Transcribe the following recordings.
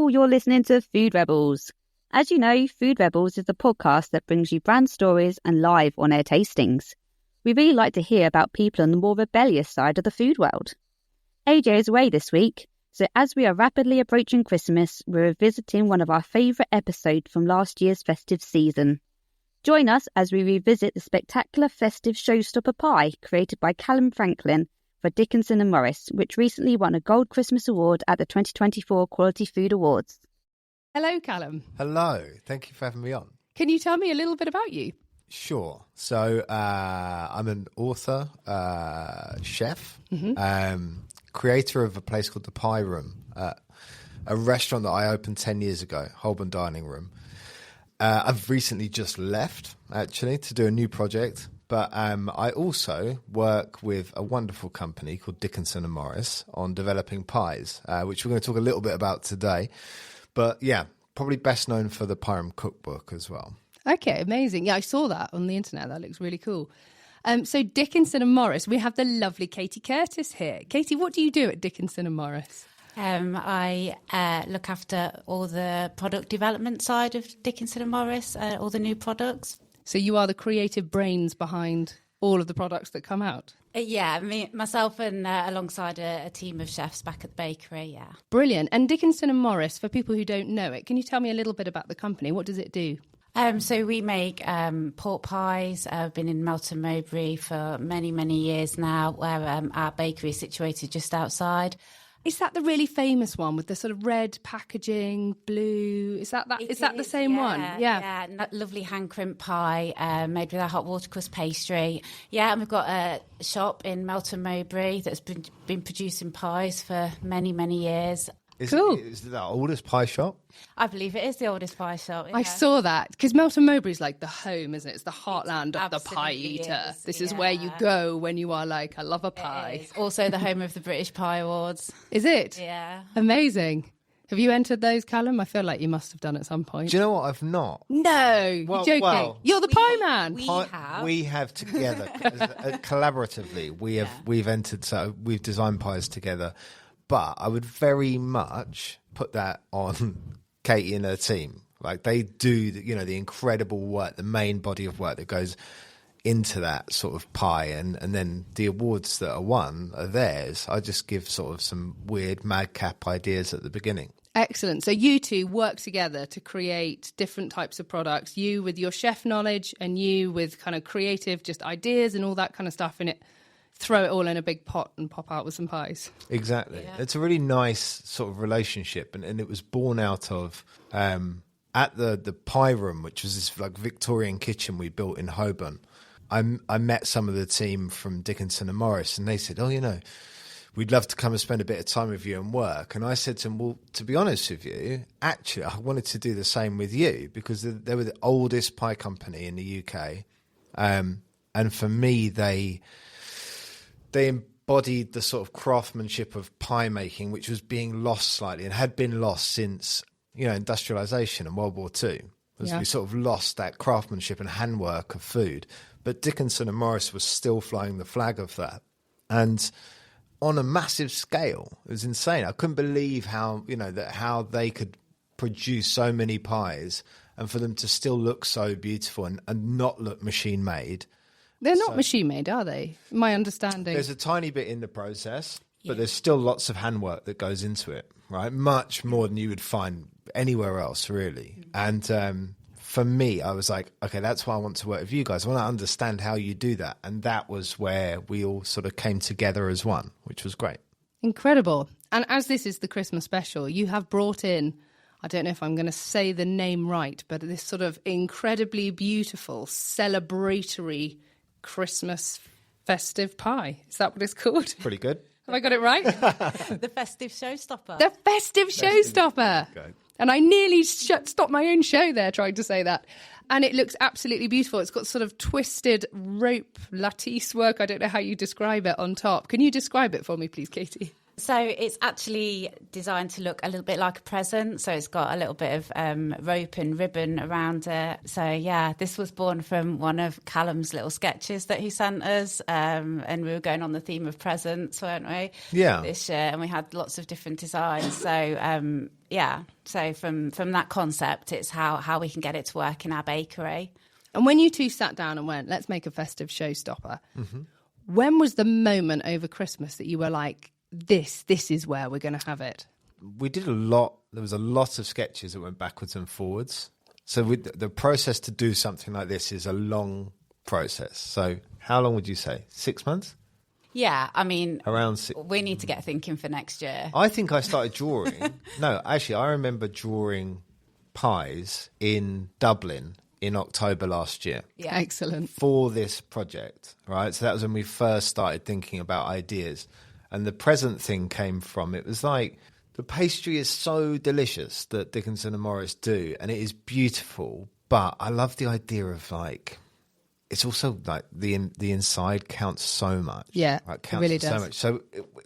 people, you're listening to Food Rebels. As you know, Food Rebels is the podcast that brings you brand stories and live on-air tastings. We really like to hear about people on the more rebellious side of the food world. AJ is away this week, so as we are rapidly approaching Christmas, we're revisiting one of our favourite episodes from last year's festive season. Join us as we revisit the spectacular festive showstopper pie created by Calum Franklin for Dickinson Morris, which recently won a Gold Christmas Award at the 2024 Quality Food Awards. Hello, Calum. Hello. Thank you for having me on. Can you tell me a little bit about you? Sure. So I'm an author, chef, creator of a place called The Pie Room, a restaurant that I opened 10 years ago, Holborn Dining Room. I've recently just left, actually, to do a new project. But I also work with a wonderful company called Dickinson Morris on developing pies, which we're going to talk a little bit about today. But yeah, probably best known for the Pie Room cookbook as well. Okay, amazing. Yeah, I saw that on the internet. That looks really cool. So Dickinson Morris, we have the lovely Katie Curtis here. Katie, what do you do at Dickinson Morris? I look after all the product development side of Dickinson Morris, all the new products. So you are the creative brains behind all of the products that come out? Yeah, myself and alongside a team of chefs back at the bakery, yeah. Brilliant. And Dickinson Morris, for people who don't know it, can you tell me a little bit about the company? What does it do? So we make pork pies. I've been in Melton Mowbray for many, many years now, where our bakery is situated just outside. Is that the really famous one with the sort of red packaging, blue? Is that the same one? Yeah. Lovely hand crimp pie made with our hot watercress pastry. Yeah, and we've got a shop in Melton Mowbray that's been producing pies for many, many years. Cool. Is it the oldest pie shop? I believe it is the oldest pie shop. Yeah. I saw that because Melton Mowbray is like the home, isn't it? It's the heartland of the pie eater. This is where you go when you are like, I love a pie. It's also the home of the British Pie Awards. Is it? Yeah. Amazing. Have you entered those, Callum? I feel like you must have done at some point. Do you know what? I've not. No, you're joking. Well, you're the pie man. We have together, collaboratively, we've entered, so we've designed pies together. But I would very much put that on Katie and her team. Like they do, the incredible work, the main body of work that goes into that sort of pie, and then the awards that are won are theirs. I just give sort of some weird madcap ideas at the beginning. Excellent. So you two work together to create different types of products. You with your chef knowledge, and you with kind of creative just ideas and all that kind of stuff in it. Throw it all in a big pot and pop out with some pies. Exactly. Yeah. It's a really nice sort of relationship, and it was born out of at the Pie Room, which was this like Victorian kitchen we built in Holborn. I met some of the team from Dickinson Morris, and they said, we'd love to come and spend a bit of time with you and work. And I said to them, well, to be honest with you, actually, I wanted to do the same with you because they were the oldest pie company in the UK. And for me, they embodied the sort of craftsmanship of pie making, which was being lost slightly and had been lost since, industrialisation and World War II. We sort of lost that craftsmanship and handwork of food. But Dickinson Morris was still flying the flag of that. And on a massive scale, it was insane. I couldn't believe how they could produce so many pies and for them to still look so beautiful and not look machine made. They're not machine-made, are they? My understanding. There's a tiny bit in the process, but there's still lots of handwork that goes into it, right? Much more than you would find anywhere else, really. And for me, I was like, okay, that's why I want to work with you guys. I want to understand how you do that. And that was where we all sort of came together as one, which was great. Incredible. And as this is the Christmas special, you have brought in, I don't know if I'm going to say the name right, but this sort of incredibly beautiful, celebratory Christmas festive pie. Is that what it's called? Pretty good. Have I got it right? The festive showstopper. The festive showstopper. Okay. And I nearly stopped my own show there trying to say that. And it looks absolutely beautiful. It's got sort of twisted rope lattice work. I don't know how you describe it on top. Can you describe it for me, please, Katie? So it's actually designed to look a little bit like a present. So it's got a little bit of rope and ribbon around it. So yeah, this was born from one of Calum's little sketches that he sent us. And we were going on the theme of presents, weren't we? Yeah. This year, and we had lots of different designs. So yeah, so from that concept, it's how we can get it to work in our bakery. And when you two sat down and went, let's make a festive showstopper, when was the moment over Christmas that you were like, this is where we're going to have it? We did a lot. There was a lot of sketches that went backwards and forwards. So the process to do something like this is a long process. So how long would you say? 6 months? Yeah, I mean, Around 6. we need to get thinking for next year. I think I started drawing. No, actually, I remember drawing pies in Dublin in October last year. Yeah. Excellent. For this project, right? So that was when we first started thinking about ideas. And the present thing came from, it was like, the pastry is so delicious that Dickinson and Morris do, and it is beautiful. But I love the idea of like, it's also like the inside counts so much. Yeah, right? it really does. So much. So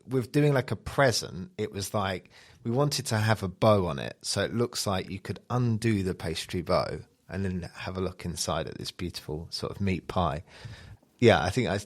with doing like a present, it was like, we wanted to have a bow on it. So it looks like you could undo the pastry bow and then have a look inside at this beautiful sort of meat pie. Yeah, I think I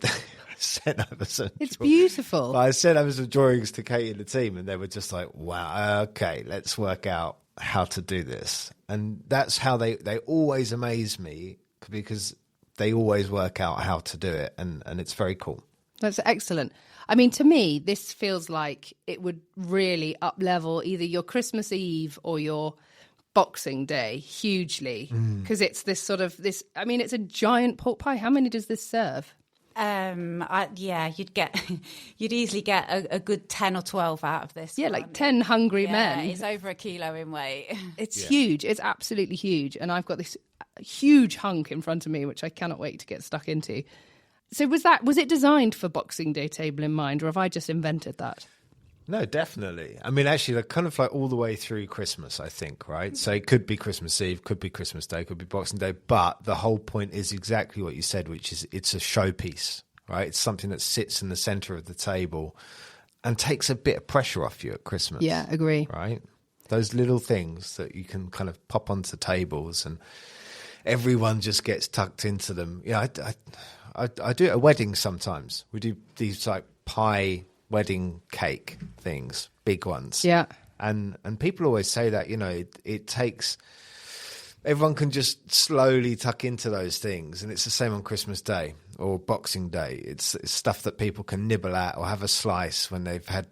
sent over some. It's beautiful. I sent over some drawings to Katie and the team, and they were just like, "Wow, okay, let's work out how to do this." And that's how they always amaze me, because they always work out how to do it, and it's very cool. That's excellent. I mean, to me, this feels like it would really up-level either your Christmas Eve or your Boxing Day hugely, because it's this sort of this. I mean, it's a giant pork pie. How many does this serve? Yeah, you'd easily get a good 10 or 12 out of this. Yeah, one. like 10 hungry Yeah, men. it's over a kilo in weight. It's huge. It's absolutely huge. And I've got this huge hunk in front of me, which I cannot wait to get stuck into. So was it designed for Boxing Day table in mind, or have I just invented that? No, definitely. I mean, actually, like kind of like all the way through Christmas, I think, right? So it could be Christmas Eve, could be Christmas Day, could be Boxing Day. But the whole point is exactly what you said, which is it's a showpiece, right? It's something that sits in the center of the table and takes a bit of pressure off you at Christmas. Yeah, agree. Right? Those little things that you can kind of pop onto tables and everyone just gets tucked into them. Yeah, I do it at weddings sometimes. We do these like pie wedding cake things, big ones. Yeah. And people always say that, you know, it takes, everyone can just slowly tuck into those things. And it's the same on Christmas Day or Boxing Day. It's stuff that people can nibble at or have a slice when they've had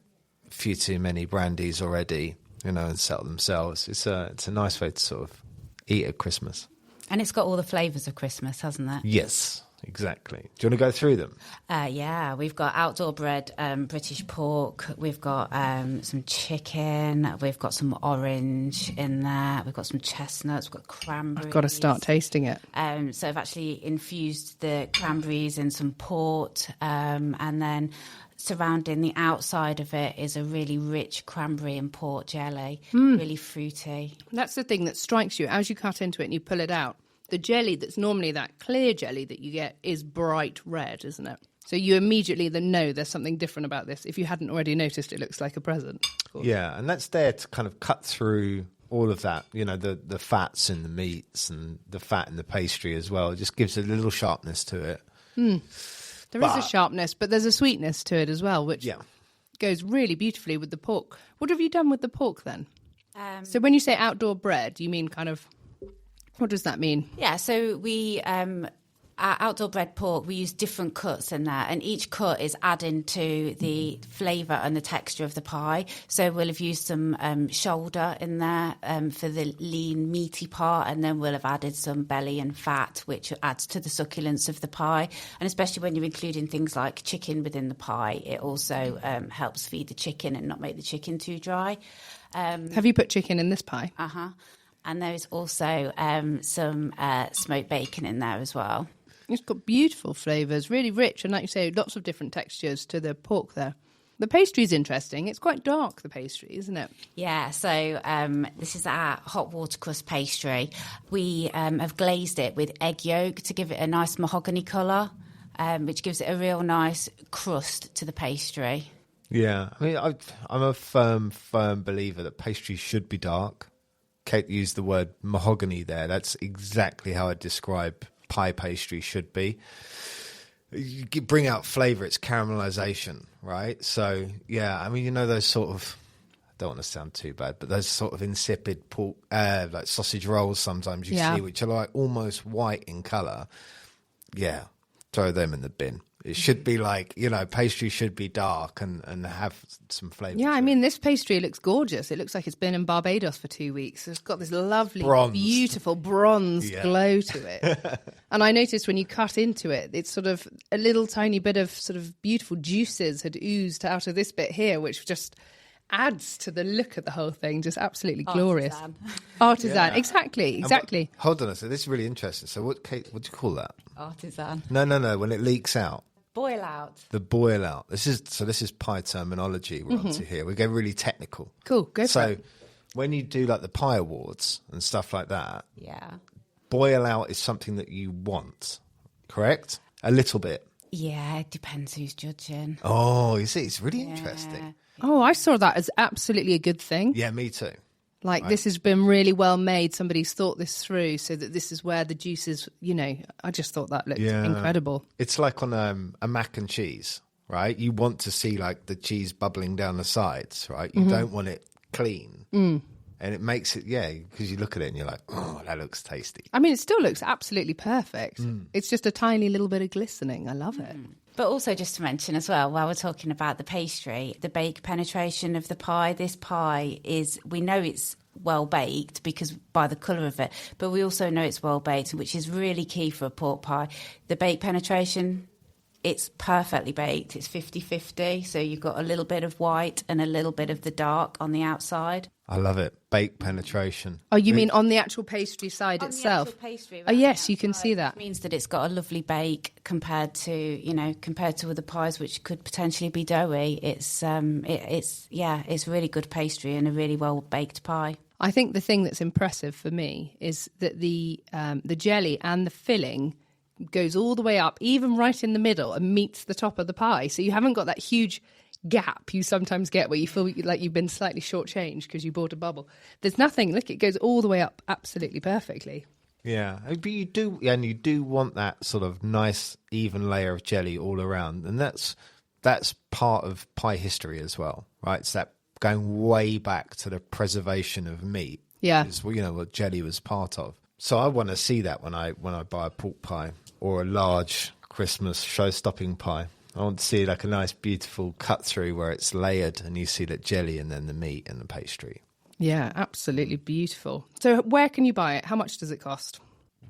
a few too many brandies already, you know, and settle themselves. It's a nice way to sort of eat at Christmas. And it's got all the flavours of Christmas, hasn't it? Yes. Exactly. Do you want to go through them? Yeah, we've got outdoor bred British pork. We've got some chicken. We've got some orange in there. We've got some chestnuts. We've got cranberries. I've got to start tasting it. So I've actually infused the cranberries in some port, and then surrounding the outside of it is a really rich cranberry and port jelly, really fruity. That's the thing that strikes you as you cut into it and you pull it out. The jelly that's normally that clear jelly that you get is bright red, isn't it? So you immediately then know there's something different about this. If you hadn't already noticed, it looks like a present. Yeah, and that's there to kind of cut through all of that, you know, the fats and the meats and the fat in the pastry as well. It just gives a little sharpness to it. There is a sharpness, but there's a sweetness to it as well, which goes really beautifully with the pork. What have you done with the pork then? So when you say outdoor bred, you mean kind of... What does that mean? Yeah, so we, our outdoor bred pork, we use different cuts in there, and each cut is adding to the flavour and the texture of the pie. So we'll have used some shoulder in there for the lean, meaty part, and then we'll have added some belly and fat, which adds to the succulence of the pie. And especially when you're including things like chicken within the pie, it also helps feed the chicken and not make the chicken too dry. Have you put chicken in this pie? Uh-huh. And there's also some smoked bacon in there as well. It's got beautiful flavours, really rich, and like you say, lots of different textures to the pork there. The pastry's interesting. It's quite dark, the pastry, isn't it? Yeah, so this is our hot watercress pastry. We have glazed it with egg yolk to give it a nice mahogany colour, which gives it a real nice crust to the pastry. Yeah, I mean, I'm a firm believer that pastry should be dark. Kate used the word mahogany there. That's exactly how I describe pie pastry should be. You bring out flavour, it's caramelization, right? So, yeah, I mean, those sort of, I don't want to sound too bad, but those sort of insipid pork, like sausage rolls sometimes you see, which are like almost white in colour. Yeah, throw them in the bin. It should be like, pastry should be dark and have some flavour. Yeah, I mean, this pastry looks gorgeous. It looks like it's been in Barbados for 2 weeks. It's got this lovely, beautiful bronze glow to it. And I noticed when you cut into it, it's sort of a little tiny bit of sort of beautiful juices had oozed out of this bit here, which just adds to the look of the whole thing. Just absolutely glorious. Artisan. Yeah. Exactly. Hold on a second. This is really interesting. So what do you call that? Artisan. No. When it leaks out. Boil out. The boil out. This is pie terminology we're up to here. We go really technical. Cool, go for it. So when you do like the pie awards and stuff like that, yeah, boil out is something that you want, correct? A little bit. Yeah, it depends who's judging. Oh, you see, it's really interesting. Oh, I saw that as absolutely a good thing. Yeah, me too. Like, right. This has been really well made. Somebody's thought this through so that this is where the juices, I just thought that looked incredible. It's like on a mac and cheese, right? You want to see like the cheese bubbling down the sides, right? You don't want it clean. And it makes it, because you look at it and you're like, oh, that looks tasty. I mean, it still looks absolutely perfect. It's just a tiny little bit of glistening. I love it. But also just to mention as well, while we're talking about the pastry, the bake penetration of the pie, this pie we know it's well baked because by the colour of it, but we also know it's well baked, which is really key for a pork pie. The bake penetration, it's perfectly baked. It's 50-50, so you've got a little bit of white and a little bit of the dark on the outside. I love it. Bake penetration. Oh, you mean on the actual pastry side itself? The actual pastry, oh, yes, you can see that. It means that it's got a lovely bake compared to other pies, which could potentially be doughy. It's really good pastry and a really well baked pie. I think the thing that's impressive for me is that the jelly and the filling goes all the way up, even right in the middle, and meets the top of the pie. So you haven't got that huge gap you sometimes get where you feel like you've been slightly shortchanged because you bought a bubble. There's nothing. Look, it goes all the way up absolutely perfectly. Yeah, but you do want that sort of nice, even layer of jelly all around, and that's part of pie history as well, right? It's that going way back to the preservation of meat. Yeah, is, what jelly was part of. So I want to see that when I buy a pork pie or a large Christmas show-stopping pie. I want to see like a nice, beautiful cut through where it's layered and you see that jelly and then the meat and the pastry. Yeah, absolutely beautiful. So where can you buy it? How much does it cost?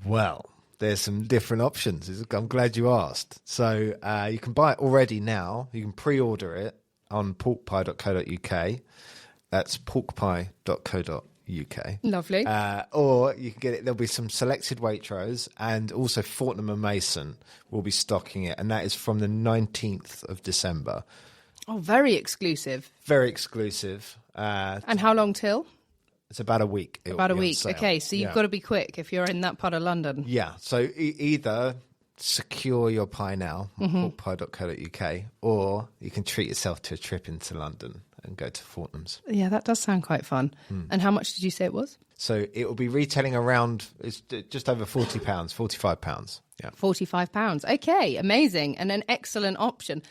Well, there's some different options. I'm glad you asked. So you can buy it already now. You can pre-order it on porkpie.co.uk. That's porkpie.co.uk. Lovely. Or you can get it. There'll be some selected Waitrose, and also Fortnum & Mason will be stocking it, and that is from the 19th of December. Oh, very exclusive. Very exclusive. And how long till? It's about a week. About a week. Okay, so you've got to be quick if you're in that part of London. Yeah, so either secure your pie now on porkpie.co.uk, or you can treat yourself to a trip into London and go to Fortnum's. Yeah, that does sound quite fun. And how much did you say it was? So it will be retailing around, it's just over £40, £45. Yeah. £45. Okay, amazing. And an excellent option.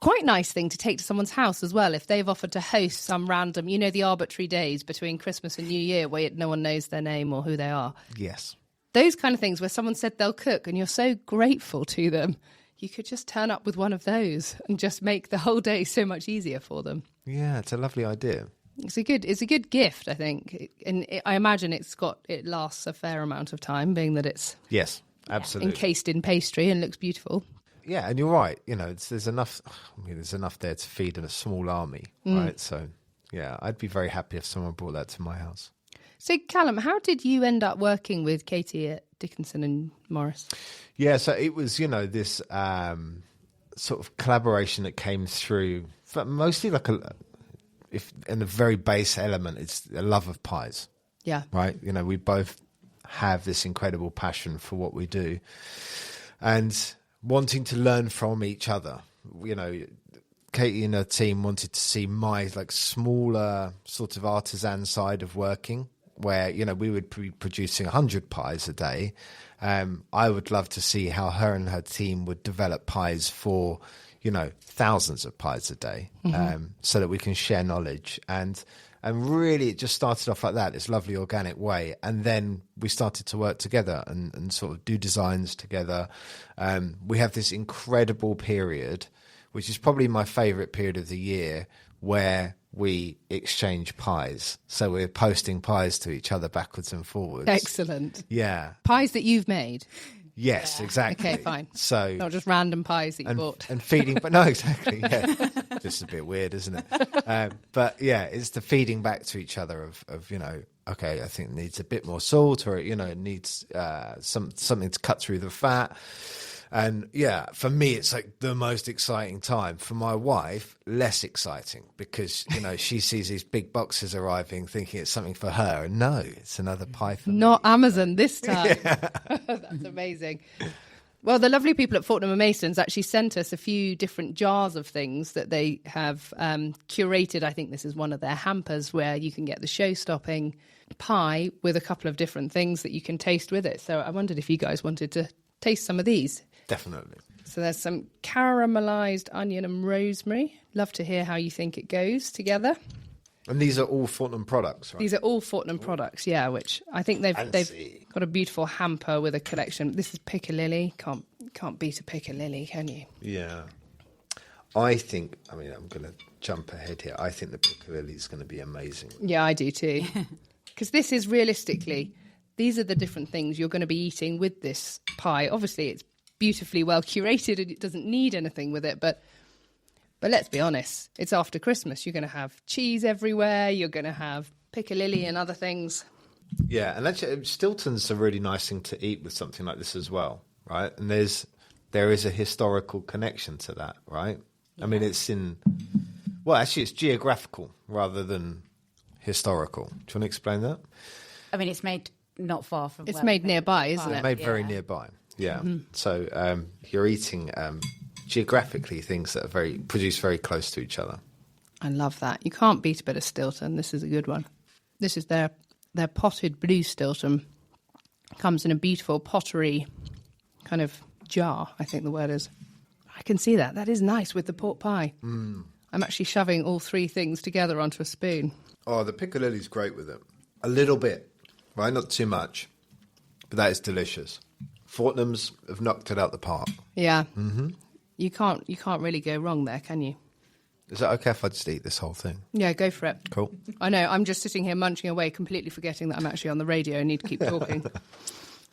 Quite nice thing to take to someone's house as well if they've offered to host some random, the arbitrary days between Christmas and New Year where no one knows their name or who they are. Yes. Those kind of things where someone said they'll cook and you're so grateful to them. You could just turn up with one of those and just make the whole day so much easier for them. Yeah, it's a lovely idea. It's a good gift, I think. And I imagine it lasts a fair amount of time, being that it's yes, absolutely encased in pastry and looks beautiful. Yeah, and you're right. There's enough. There's enough there to feed a small army, right? So, yeah, I'd be very happy if someone brought that to my house. So, Calum, how did you end up working with Katie at Dickinson and Morris? Yeah, so it was, this sort of collaboration that came through, but mostly like in the very base element, it's a love of pies. Yeah. Right? We both have this incredible passion for what we do. And wanting to learn from each other. Katie and her team wanted to see my like smaller sort of artisan side of working, where, you know, we would be producing 100 pies a day. I would love to see how her and her team would develop pies for, you know, thousands of pies a day, so that we can share knowledge. And really it just started off like that, this lovely organic way. And then we started to work together and sort of do designs together. We have this incredible period, which is probably my favourite period of the year, where we exchange pies. So we're posting pies to each other backwards and forwards. Excellent. Yeah. Pies that you've made? Yes, exactly. Okay, fine. So not just random pies that you bought. And feeding, but no, exactly. Yeah. Just a bit weird, isn't it? But yeah, it's the feeding back to each other of, you know, okay, I think it needs a bit more salt, or, you know, it needs something to cut through the fat. And yeah, for me, it's like the most exciting time. For my wife, less exciting, because, you know, she sees these big boxes arriving thinking it's something for her. And no, it's another pie for me. Not Amazon this time. That's amazing. Well, the lovely people at Fortnum & Mason's actually sent us a few different jars of things that they have curated. I think this is one of their hampers where you can get the show-stopping pie with a couple of different things that you can taste with it. So I wondered if you guys wanted to taste some of these. Definitely. So there's some caramelised onion and rosemary. Love to hear how you think it goes together. And these are all Fortnum products, right? These are all Fortnum products, yeah, which I think they've got a beautiful hamper with a collection. This is piccalilli. Can't beat a piccalilli, can you? Yeah. I think, I mean, I'm going to jump ahead here. I think the piccalilli is going to be amazing. Yeah, I do too. Because this is realistically, these are the different things you're going to be eating with this pie. Obviously, it's beautifully well curated and it doesn't need anything with it, but let's be honest, it's after Christmas. You're going to have cheese everywhere, you're going to have piccalilli and other things. Yeah, and actually Stilton's a really nice thing to eat with something like this as well, right? And there is a historical connection to that, right? Yeah. I mean, it's it's geographical rather than historical. Do you want to explain that? I mean, it's made not far from... It's made nearby, isn't it? It's made very nearby, yeah. Mm-hmm. So you're eating... geographically things that are produced very close to each other. I love that. You can't beat a bit of Stilton. This is a good one. This is their potted blue Stilton. Comes in a beautiful pottery kind of jar, I think the word is. I can see that. That is nice with the pork pie. Mm. I'm actually shoving all three things together onto a spoon. Oh, the piccalilli's great with it. A little bit, right? Not too much. But that is delicious. Fortnum's have knocked it out the park. Yeah. Mm-hmm. You can't really go wrong there, can you? Is that okay if I just eat this whole thing? Yeah, go for it. Cool. I know, I'm just sitting here munching away, completely forgetting that I'm actually on the radio and need to keep talking.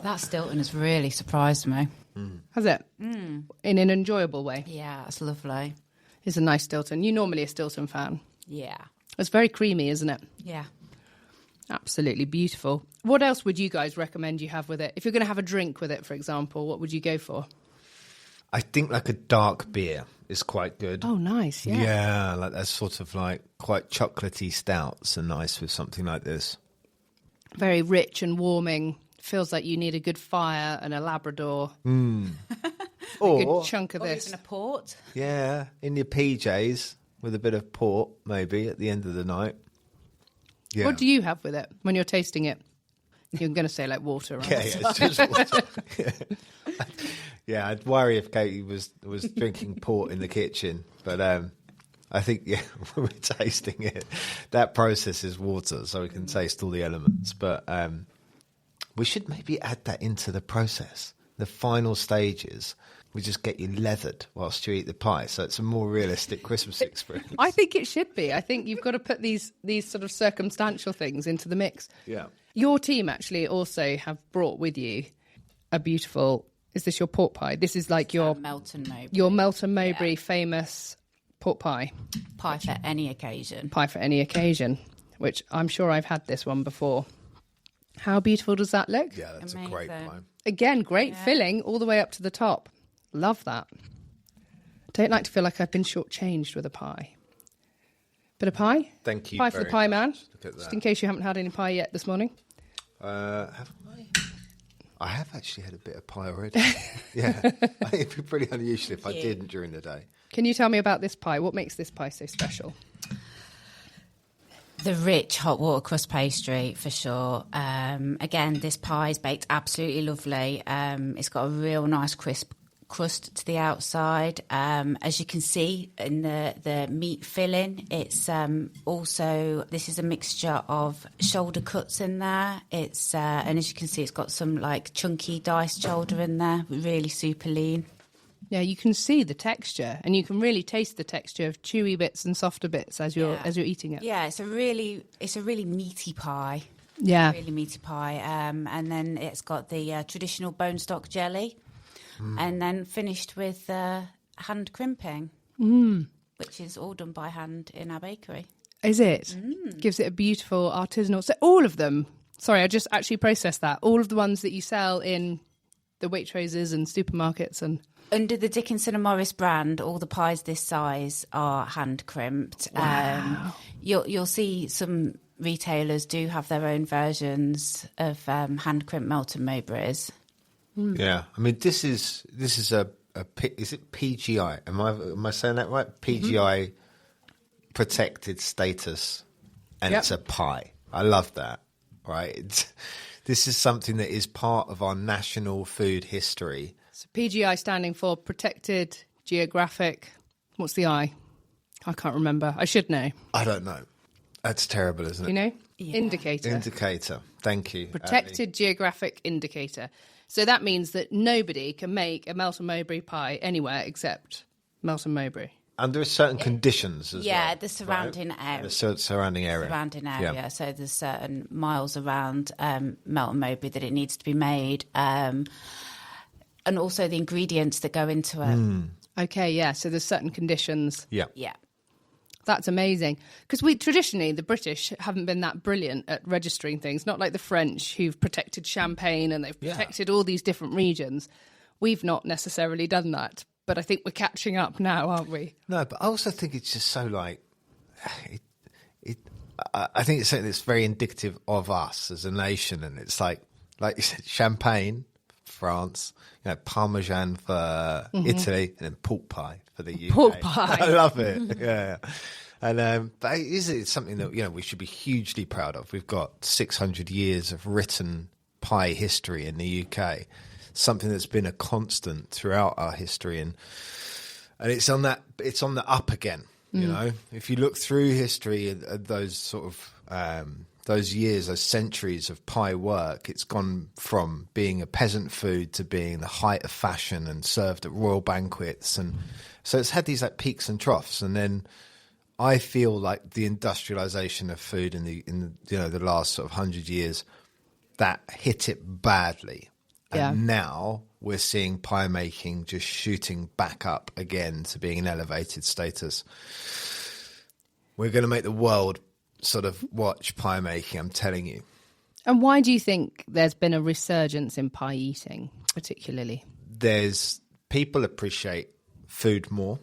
That Stilton has really surprised me. Mm. Has it? Mm. In an enjoyable way? Yeah, it's lovely. It's a nice Stilton. You're normally a Stilton fan. Yeah. It's very creamy, isn't it? Yeah. Absolutely beautiful. What else would you guys recommend you have with it? If you're going to have a drink with it, for example, what would you go for? I think like a dark beer is quite good. Oh, nice, yeah. Yeah, like that's sort of like quite chocolatey stouts are nice with something like this. Very rich and warming. Feels like you need a good fire and a Labrador. Mm. A good chunk of this. Or even a port. Yeah, in your PJs with a bit of port maybe at the end of the night. Yeah. What do you have with it when you're tasting it? You're going to say like water, right? Yeah, it's just water. Yeah, I'd worry if Katie was drinking port in the kitchen, but I think when we're tasting it, that process is water, so we can taste all the elements. But we should maybe add that into the process. The final stages, we just get you leathered whilst you eat the pie, so it's a more realistic Christmas experience. I think it should be. I think you've got to put these sort of circumstantial things into the mix. Yeah. Your team actually also have brought with you a beautiful... Is this your pork pie? This is like your Melton Mowbray. Your Melton Mowbray famous pork pie. Pie for any occasion. Pie for any occasion, which I'm sure I've had this one before. How beautiful does that look? Yeah, that's amazing. A great pie. Again, great filling all the way up to the top. Love that. Don't like to feel like I've been shortchanged with a pie. Bit of pie? Thank you. Pie for the pie man. Look at that. Just in case you haven't had any pie yet this morning. Haven't I? I have actually had a bit of pie already. Yeah. I think it'd be pretty unusual if I didn't during the day. Can you tell me about this pie? What makes this pie so special? The rich hot water crust pastry, for sure. Again, this pie is baked absolutely lovely. It's got a real nice crisp crust to the outside. As you can see in the meat filling, it's also, this is a mixture of shoulder cuts in there. It's and as you can see, it's got some like chunky diced shoulder in there, really super lean. Yeah, you can see the texture, and you can really taste the texture of chewy bits and softer bits as you're eating it. Yeah, it's a really meaty pie. Yeah, really meaty pie. And then it's got the traditional bone stock jelly, and then finished with hand crimping, which is all done by hand in our bakery. Is it? Gives it a beautiful artisanal. So all of them. Sorry, I just actually processed that. All of the ones that you sell in the Waitroses and supermarkets and. Under the Dickinson Morris brand, all the pies this size are hand crimped. Wow. You'll see some retailers do have their own versions of hand crimped Melton Mowbrays. Yeah, I mean this is is it PGI? Am I saying that right? PGI protected status, and it's a pie. I love that. Right, this is something that is part of our national food history. So PGI standing for Protected Geographic. What's the I? I can't remember. I should know. I don't know. That's terrible, isn't it? You know? Yeah. Indicator. Indicator. Thank you. Protected Geographic Indicator. So that means that nobody can make a Melton Mowbray pie anywhere except Melton Mowbray. Under certain conditions as well. Yeah, the surrounding area. The surrounding area. Surrounding area. Yeah. So there's certain miles around Melton Mowbray that it needs to be made. And also the ingredients that go into it. Okay, yeah. So there's certain conditions. Yeah. Yeah. That's amazing. Because traditionally, the British haven't been that brilliant at registering things, not like the French who've protected Champagne and they've protected all these different regions. We've not necessarily done that. But I think we're catching up now, aren't we? No, but I also think it's just so like, I think it's something that's very indicative of us as a nation. And it's like you said, Champagne, France, Parmesan for Italy, and then pork pie for the UK. Pork pie. I love it. Yeah. And but it's something that we should be hugely proud of. We've got 600 years of written pie history in the UK, something that's been a constant throughout our history, and it's on the up again. If you look through history at those sort of those years, those centuries of pie work, it's gone from being a peasant food to being the height of fashion and served at royal banquets, and so it's had these like peaks and troughs. And then I feel like the industrialization of food in the last sort of 100 years, that hit it badly. Yeah. And now we're seeing pie making just shooting back up again to being an elevated status. We're going to make the world sort of watch pie making, I'm telling you. And why do you think there's been a resurgence in pie eating, particularly? People appreciate food more.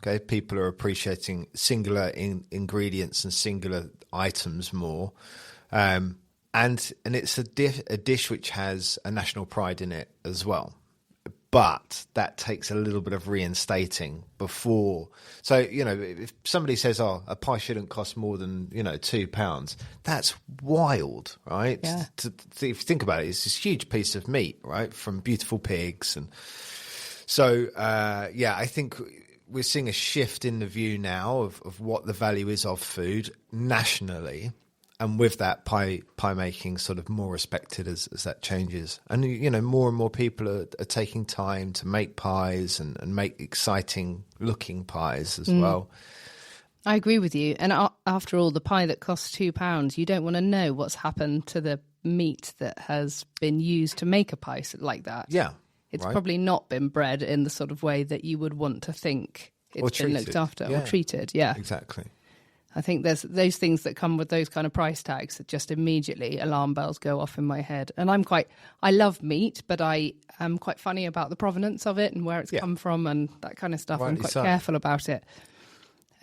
Okay, people are appreciating singular ingredients and singular items more. And it's a dish which has a national pride in it as well. But that takes a little bit of reinstating before. So, if somebody says, a pie shouldn't cost more than, £2, that's wild, right? Yeah. If you think about it, it's this huge piece of meat, right, from beautiful pigs. And so, I think we're seeing a shift in the view now of what the value is of food nationally. And with that, pie making sort of more respected as that changes. And, more and more people are taking time to make pies and make exciting looking pies as well. I agree with you. And after all, the pie that costs £2, you don't want to know what's happened to the meat that has been used to make a pie like that. Yeah. It's right. probably not been bred in the sort of way that you would want to think it's been looked after or treated. Yeah, exactly. I think there's those things that come with those kind of price tags that just immediately alarm bells go off in my head. And I love meat, but I am quite funny about the provenance of it and where it's come from and that kind of stuff. Rightly I'm quite so. careful about it.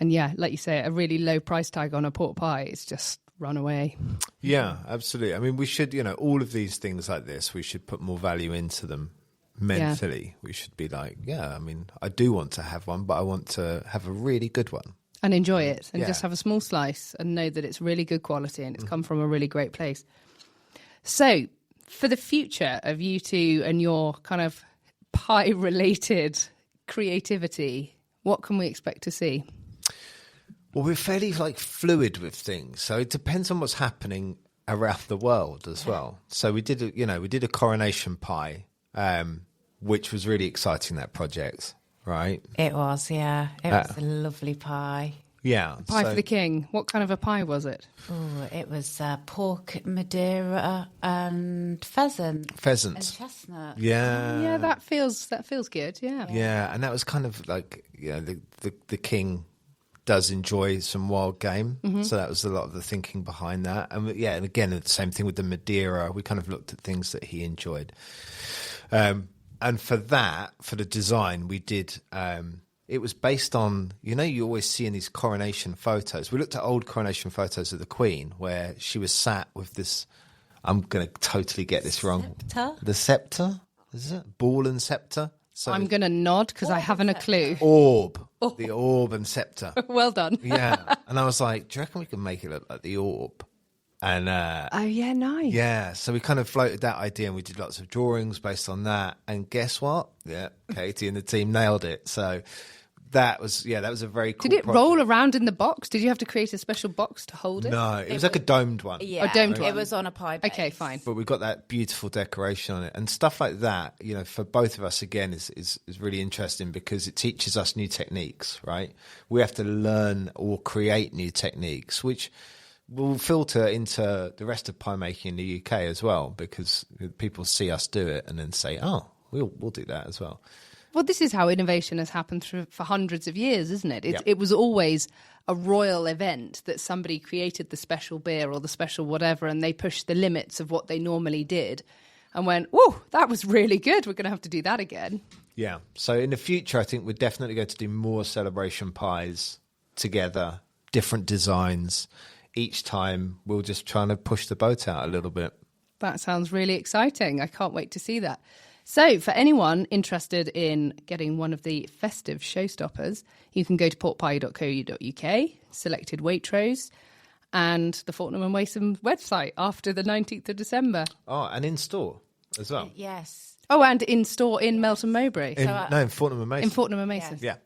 And like you say, a really low price tag on a pork pie is just run away. Yeah, absolutely. I mean, we should, all of these things like this, we should put more value into them mentally. We should be like, I do want to have one, but I want to have a really good one. And enjoy it and just have a small slice and know that it's really good quality and it's come from a really great place. So for the future of you two and your kind of pie-related creativity, what can we expect to see? Well, we're fairly fluid with things, so it depends on what's happening around the world as well. So we did a coronation pie, which was really exciting, that project, right? It was, yeah. It was a lovely pie. Yeah. Pie for the king. What kind of a pie was it? Oh, it was pork, Madeira, and pheasant. Pheasant. And chestnut. Yeah. Yeah, that feels good, yeah. Yeah, and that was kind of the king does enjoy some wild game, so that was a lot of the thinking behind that. And and again, the same thing with the Madeira. We kind of looked at things that he enjoyed. And for the design, we did, it was based on, you always see in these coronation photos. We looked at old coronation photos of the Queen where she was sat with this, I'm going to totally get this wrong. Scepter? The scepter? Is it? Ball and scepter? So I'm going to nod because I haven't a clue. Orb. The orb and scepter. Well done. Yeah. And I was like, do you reckon we can make it look like the orb? And oh, yeah, nice. yeah, so we kind of floated that idea and we did lots of drawings based on that. And guess what? Yeah, Katie and the team nailed it. So that was a very cool Did it project. roll around in the box? Did you have to create a special box to hold it? No, it was like a domed one. Yeah, A domed one. It was on a pie base. Okay, fine. But we got that beautiful decoration on it and stuff like that, for both of us, again, is really interesting because it teaches us new techniques, right? We have to learn or create new techniques, which will filter into the rest of pie making in the UK as well, because people see us do it and then say, oh, we'll do that as well. Well, this is how innovation has happened for hundreds of years, isn't it? Yeah. It was always a royal event that somebody created the special beer or the special whatever, and they pushed the limits of what they normally did and went, oh, that was really good. We're going to have to do that again. Yeah. So in the future, I think we're definitely going to do more celebration pies together, different designs. Each time we'll just try to push the boat out a little bit. That sounds really exciting. I can't wait to see that. So for anyone interested in getting one of the festive showstoppers, you can go to porkpie.co.uk, selected Waitrose, and the Fortnum & Mason website after the 19th of December. Oh, and in store as well. Yes. Oh, and in store in Melton Mowbray. In Fortnum & Mason. In Fortnum & Mason. Yeah,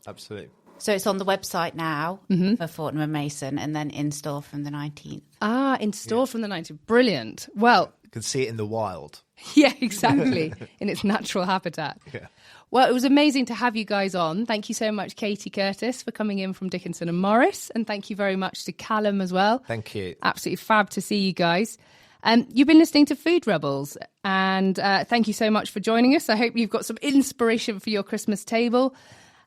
absolutely. So it's on the website now for Fortnum & Mason and then in store from the 19th. Ah, in store from the 19th. Brilliant. Well, You can see it in the wild. yeah, exactly. In its natural habitat. Yeah. Well, it was amazing to have you guys on. Thank you so much, Katie Curtis, for coming in from Dickinson Morris. And thank you very much to Calum as well. Thank you. Absolutely fab to see you guys. You've been listening to Food Rebels, and thank you so much for joining us. I hope you've got some inspiration for your Christmas table.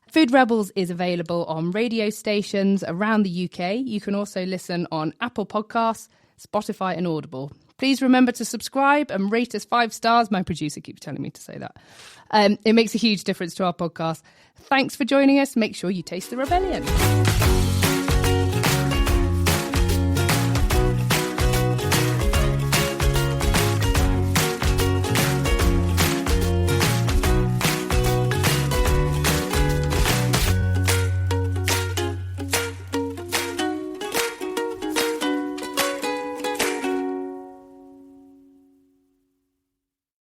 Food Rebels is available on radio stations around the UK. You can also listen on Apple Podcasts, Spotify and Audible. Please remember to subscribe and rate us 5 stars. My producer keeps telling me to say that. It makes a huge difference to our podcast. Thanks for joining us. Make sure you taste the rebellion.